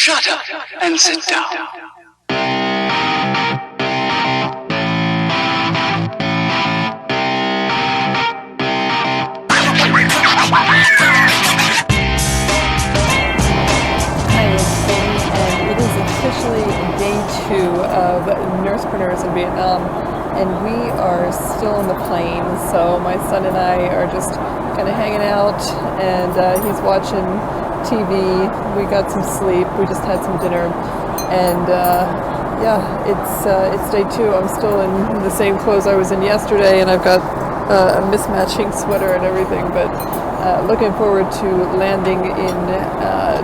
Shut up and sit down. Hi, it's Catie, and it is officially day 2 of NursePreneurs in Vietnam, and we are still on the plane. So my son and I are just kind of hanging out, and he's watching TV. We got some sleep. We just had some dinner, and yeah, it's day 2. I'm still in the same clothes I was in yesterday, and I've got a mismatching sweater and everything, but looking forward to landing in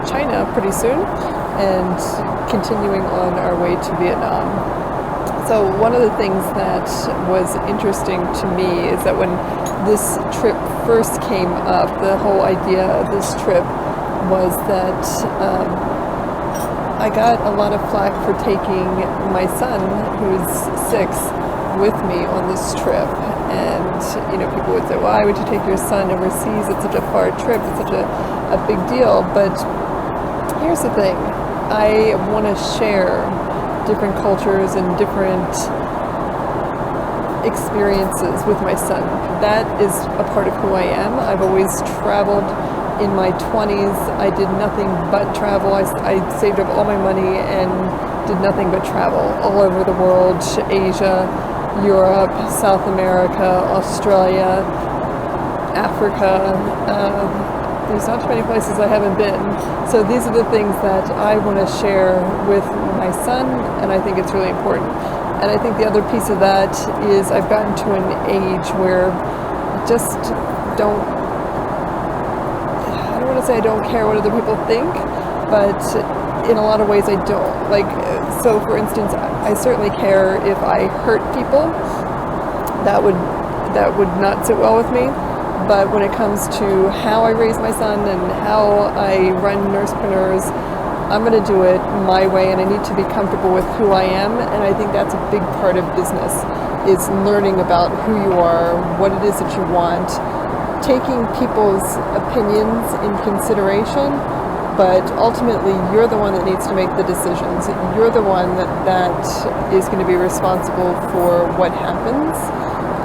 China pretty soon and continuing on our way to Vietnam. So one of the things that was interesting to me is that when this trip first came up, the whole idea of this trip was that I got a lot of flack for taking my son, who's 6, with me on this trip. And people would say, why would you take your son overseas? It's such a far trip, it's such a big deal. But here's the thing, I want to share different cultures and different experiences with my son. That is a part of who I am. I've always traveled. In my 20s, I did nothing but travel. I saved up all my money and did nothing but travel all over the world: Asia, Europe, South America, Australia, Africa. There's not too many places I haven't been. So these are the things that I want to share with my son, and I think it's really important. And I think the other piece of that is I've gotten to an age where I just don't want to say I don't care what other people think, but in a lot of ways I don't. So for instance, I certainly care if I hurt people. That would not sit well with me. But when it comes to how I raise my son and how I run NursePreneurs, I'm going to do it my way, and I need to be comfortable with who I am. And I think that's a big part of business, is learning about who you are, what it is that you want, taking people's opinions in consideration, but ultimately you're the one that needs to make the decisions. You're the one that is going to be responsible for what happens.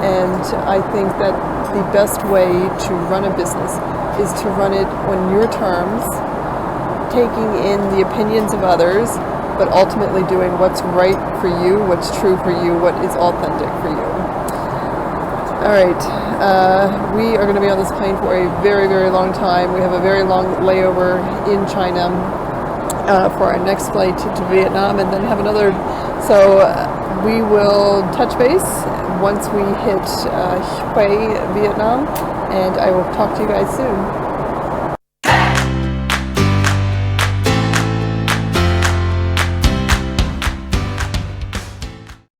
And I think that the best way to run a business is to run it on your terms, taking in the opinions of others, but ultimately doing what's right for you, what's true for you, what is authentic for you. All right, we are going to be on this plane for a very, very long time. We have a very long layover in China for our next flight to Vietnam, and then have another. So we will touch base once we hit Hue, Vietnam, and I will talk to you guys soon.